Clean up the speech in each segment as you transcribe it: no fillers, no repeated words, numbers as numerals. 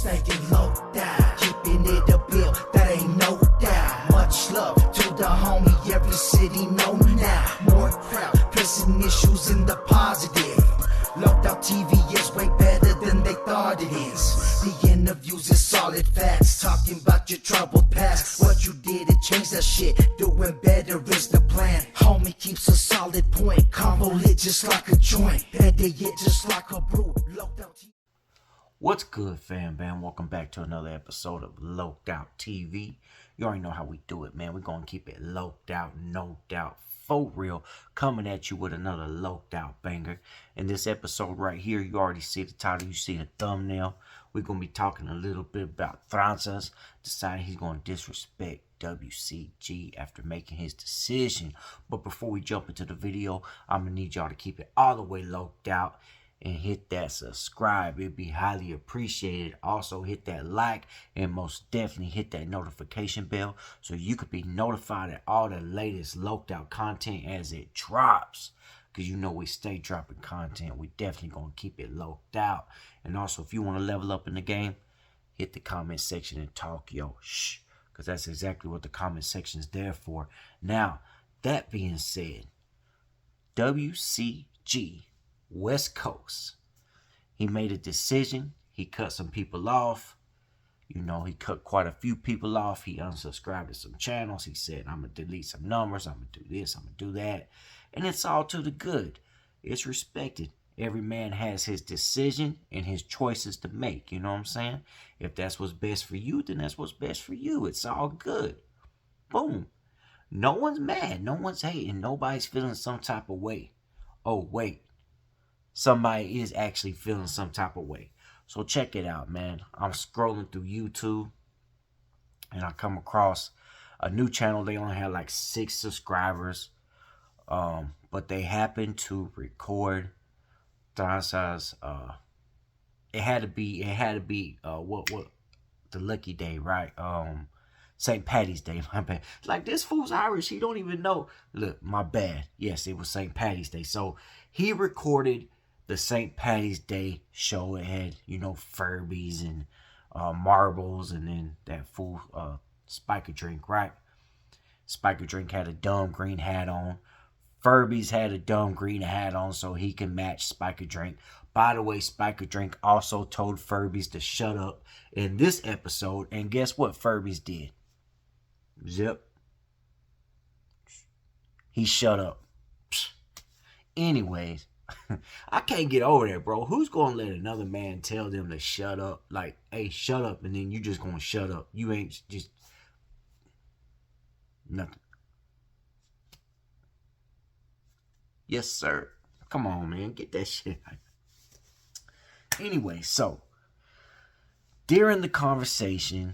staying low down, keeping it a bill, that ain't no doubt. Much love to the homie, every city know now. More crowd, pressing issues in the positive. Locked out TV is way better than they thought it is. The interviews is solid facts, talking about your troubled past. What you did to change that shit, doing better is the plan. Homie keeps a solid point, combo lit just like a joint. Better yet just like a brew, locked out TV. What's good, fam bam? Welcome back to another episode of Locked Out TV. You already know how we do it, man. We're going to keep it locked out, no doubt, for real. Coming at you with another locked out banger. In this episode right here, you already see the title, you see the thumbnail. We're going to be talking a little bit about Transas. Decided he's going to disrespect WCG after making his decision. But before we jump into the video, I'm going to need y'all to keep it all the way locked out. And hit that subscribe. It'd be highly appreciated. Also hit that like and most definitely hit that notification bell so you could be notified of all the latest locked out content as it drops. Because you know we stay dropping content. We definitely going to keep it locked out. And also if you want to level up in the game, hit the comment section and talk yo shh. Because that's exactly what the comment section is there for. Now, that being said, WCG West Coast. He made a decision. He cut some people off. You know, he cut quite a few people off. He unsubscribed to some channels. He said, I'm going to delete some numbers. I'm going to do this. I'm going to do that. And it's all to the good. It's respected. Every man has his decision and his choices to make. You know what I'm saying? If that's what's best for you, then that's what's best for you. It's all good. Boom. No one's mad. No one's hating. Nobody's feeling some type of way. Oh, wait. Somebody is actually feeling some type of way. So check it out, man. I'm scrolling through YouTube and I come across a new channel. They only had like 6 subscribers. But they happened to record Transas. It had to be what the lucky day, right? St. Patty's Day, my bad. Like, this fool's Irish. He don't even know. Look, my bad. Yes, it was St. Patty's Day. So he recorded the St. Patty's Day show. It had, you know, Furbies and marbles, and then that fool Spiker Drink, right? Spiker Drink had a dumb green hat on. Furbies had a dumb green hat on so he can match Spiker Drink. By the way, Spiker Drink also told Furbies to shut up in this episode. And guess what Furbies did? Zip. He shut up. Anyways, I can't get over that, bro. Who's going to let another man tell them to shut up? Like, hey, shut up, and then you just going to shut up. You ain't just... nothing. Yes, sir. Come on, man. Get that shit out. Anyway, so during the conversation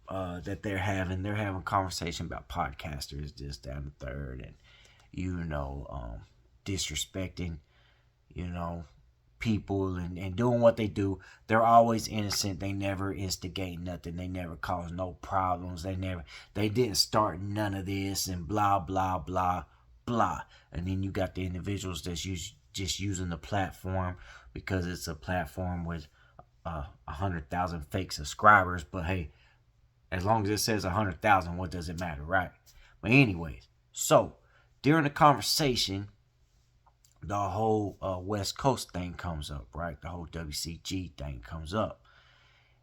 that they're having a conversation about podcasters, this, that, and the third, and, you know, disrespecting, you know, people and doing what they do. They're always innocent. They never instigate nothing. They never cause no problems. They didn't start none of this and blah, blah, blah, blah. And then you got the individuals that's just using the platform because it's a platform with 100,000 fake subscribers. But hey, as long as it says 100,000, what does it matter, right? But anyways, so during the conversation, the whole West Coast thing comes up, right? The whole WCG thing comes up.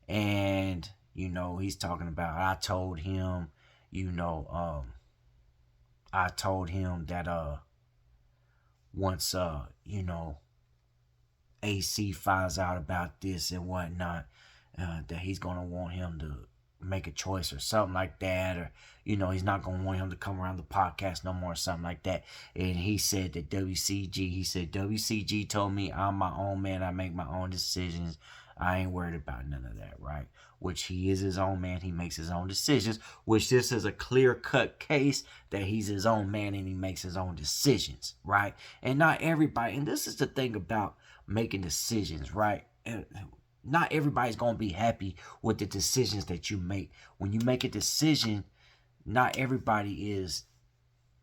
And, you know, he's talking about, I told him, you know, I told him that once, you know, AC finds out about this and whatnot, that he's going to want him to make a choice or something like that, or, you know, he's not going to want him to come around the podcast no more or something like that. And he said that WCG told me I'm my own man, I make my own decisions, I ain't worried about none of that, right? Which he is his own man, he makes his own decisions, which this is a clear-cut case that he's his own man and he makes his own decisions, right? And not everybody, and this is the thing about making decisions, right? And not everybody's going to be happy with the decisions that you make. When you make a decision, not everybody is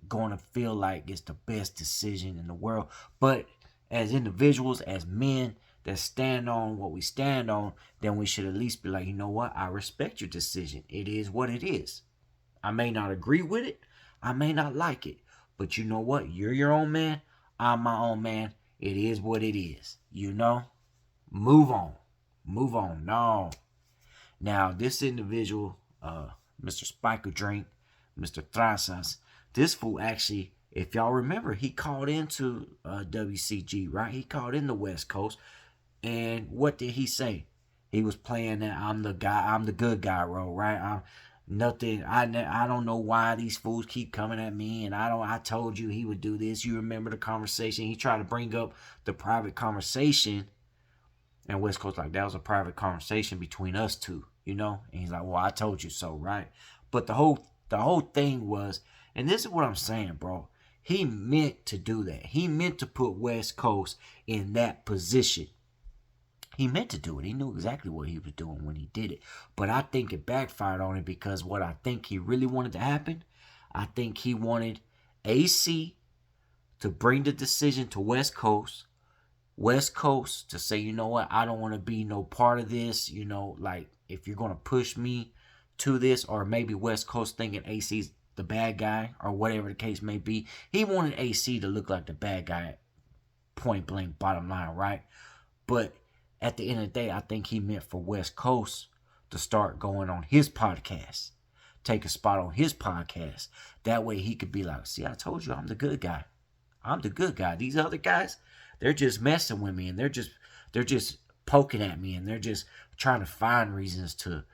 going to feel like it's the best decision in the world. But as individuals, as men, that stand on what we stand on, then we should at least be like, you know what? I respect your decision. It is what it is. I may not agree with it. I may not like it. But you know what? You're your own man. I'm my own man. It is what it is. You know? Move on. Move on. No. Now, this individual, Mr. Spiker Drink, Mr. Transas, this fool actually, if y'all remember, he called into WCG, right? He called in the West Coast. And what did he say? He was playing that I'm the guy, I'm the good guy role, right? I'm nothing. I don't know why these fools keep coming at me, and I told you he would do this. You remember the conversation? He tried to bring up the private conversation, and West Coast like, that was a private conversation between us two, you know? And he's like, well, I told you so, right? But the whole thing was, and this is what I'm saying, bro. He meant to do that. He meant to put West Coast in that position. He meant to do it. He knew exactly what he was doing when he did it. But I think it backfired on him, because what I think he really wanted to happen, I think he wanted AC to bring the decision to West Coast to say, you know what, I don't want to be no part of this. You know, like, if you're going to push me to this, or maybe West Coast thinking AC's the bad guy, or whatever the case may be. He wanted AC to look like the bad guy, point blank, bottom line, right? But at the end of the day, I think he meant for West Coast to start going on his podcast, take a spot on his podcast. That way he could be like, see, I told you I'm the good guy. I'm the good guy. These other guys, they're just messing with me, and they're just poking at me, and they're just trying to find reasons to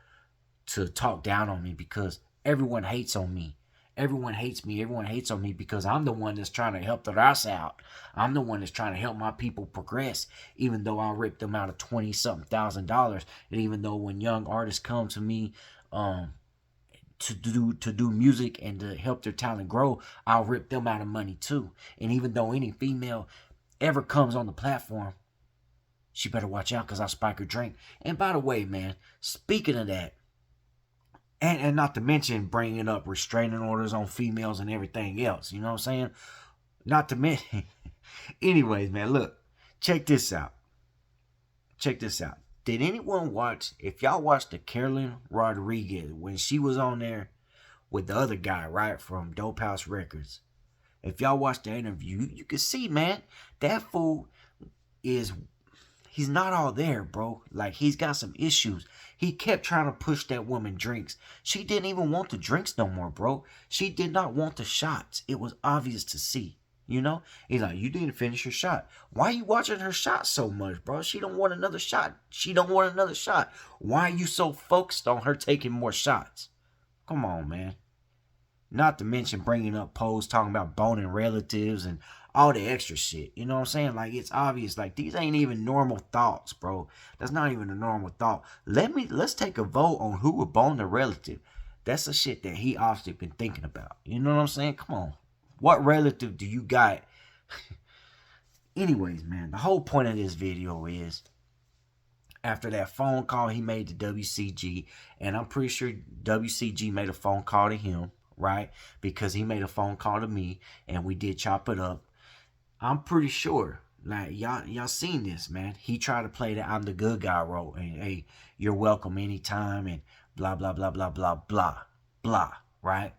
talk down on me, because everyone hates on me. Everyone hates me. Everyone hates on me because I'm the one that's trying to help the race out. I'm the one that's trying to help my people progress, even though I rip them out of $20-something thousand. And even though when young artists come to me to do music and to help their talent grow, I'll rip them out of money too. And even though any female ever comes on the platform, she better watch out, because I spike her drink. And by the way, man, speaking of that, and not to mention bringing up restraining orders on females and everything else. You know what I'm saying? Not to mention. Anyways, man, look. Check this out. Check this out. Did anyone watch, if y'all watched the Carolyn Rodriguez, when she was on there with the other guy, right, from Dope House Records. If y'all watched the interview, you can see, man, that fool he's not all there, bro. Like, he's got some issues. He kept trying to push that woman drinks. She didn't even want the drinks no more, bro. She did not want the shots. It was obvious to see, you know? He's like, you didn't finish your shot. Why are you watching her shot so much, bro? She don't want another shot. She don't want another shot. Why are you so focused on her taking more shots? Come on, man. Not to mention bringing up posts talking about boning relatives and all the extra shit. You know what I'm saying? Like, it's obvious. Like, these ain't even normal thoughts, bro. That's not even a normal thought. Let's take a vote on who would bone the relative. That's the shit that he obviously been thinking about. You know what I'm saying? Come on. What relative do you got? Anyways, man, the whole point of this video is, after that phone call he made to WCG, and I'm pretty sure WCG made a phone call to him, right? Because he made a phone call to me, and we did chop it up. I'm pretty sure, like, y'all seen this, man. He tried to play the I'm the good guy role, and hey, you're welcome anytime, and blah, blah, blah, blah, blah, blah, blah, right?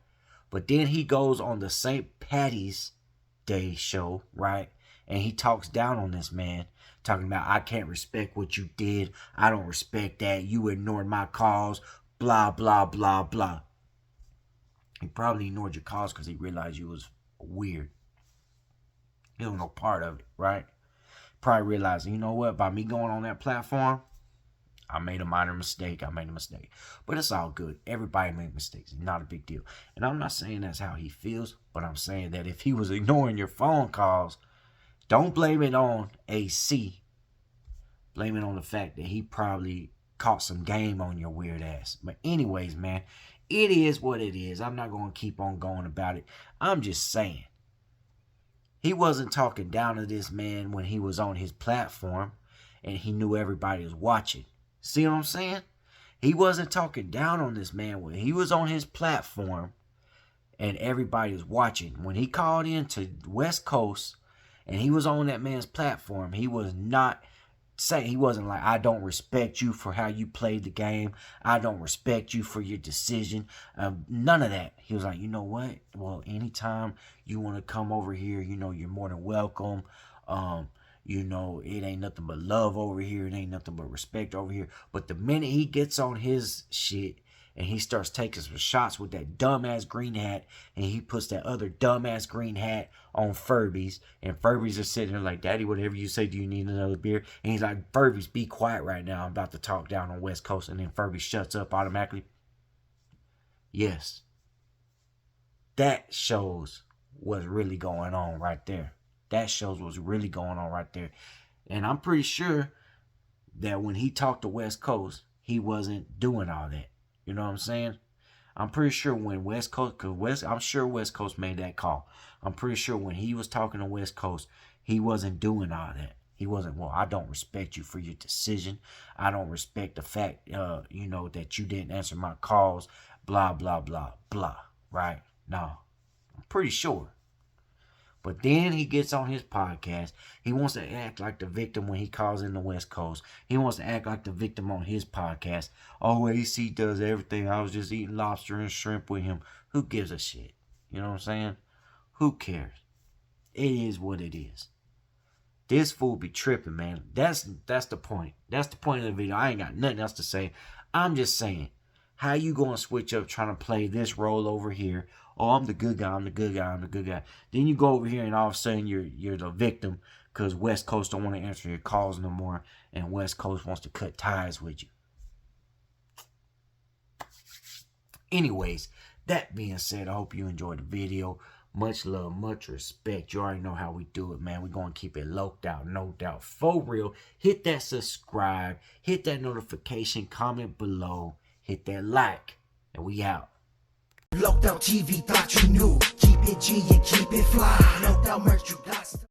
But then he goes on the St. Patty's Day show, right? And he talks down on this man, talking about, I can't respect what you did. I don't respect that. You ignored my calls, blah, blah, blah, blah. He probably ignored your calls because he realized you was weird. He was no part of it, right? Probably realizing, you know what, by me going on that platform, I made a minor mistake. But it's all good. Everybody makes mistakes. It's not a big deal. And I'm not saying that's how he feels, but I'm saying that if he was ignoring your phone calls, don't blame it on AC. Blame it on the fact that he probably caught some game on your weird ass. But anyways, man, it is what it is. I'm not going to keep on going about it. I'm just saying. He wasn't talking down to this man when he was on his platform and he knew everybody was watching. See what I'm saying? He wasn't talking down on this man when he was on his platform and everybody was watching. When he called in to West Coast and he was on that man's platform, he was not say, he wasn't like, I don't respect you for how you played the game. I don't respect you for your decision. None of that. He was like, you know what? Well, anytime you want to come over here, you know, you're more than welcome. You know, it ain't nothing but love over here. It ain't nothing but respect over here. But the minute he gets on his shit and he starts taking some shots with that dumbass green hat, and he puts that other dumbass green hat on Furby's, and Furby's are sitting there like, Daddy, whatever you say, do you need another beer? And he's like, Furby's, be quiet right now. I'm about to talk down on West Coast. And then Furby shuts up automatically. Yes. That shows what's really going on right there. That shows what's really going on right there. And I'm pretty sure that when he talked to West Coast, he wasn't doing all that. You know what I'm saying? I'm pretty sure when West Coast, I'm sure West Coast made that call. I'm pretty sure when he was talking to West Coast, he wasn't doing all that. He wasn't, well, I don't respect you for your decision. I don't respect the fact, you know, that you didn't answer my calls, blah, blah, blah, blah, right? No, I'm pretty sure. But then he gets on his podcast. He wants to act like the victim when he calls in the West Coast. He wants to act like the victim on his podcast. Oh, AC does everything. I was just eating lobster and shrimp with him. Who gives a shit? You know what I'm saying? Who cares? It is what it is. This fool be tripping, man. That's the point. That's the point of the video. I ain't got nothing else to say. I'm just saying, how you gonna switch up trying to play this role over here? Oh, I'm the good guy, I'm the good guy, I'm the good guy. Then you go over here and all of a sudden you're the victim because West Coast don't want to answer your calls no more, and West Coast wants to cut ties with you. Anyways, that being said, I hope you enjoyed the video. Much love, much respect. You already know how we do it, man. We're going to keep it locked out, no doubt. For real, hit that subscribe, hit that notification, comment below, hit that like, and we out. Locked out TV, thought you knew. Keep it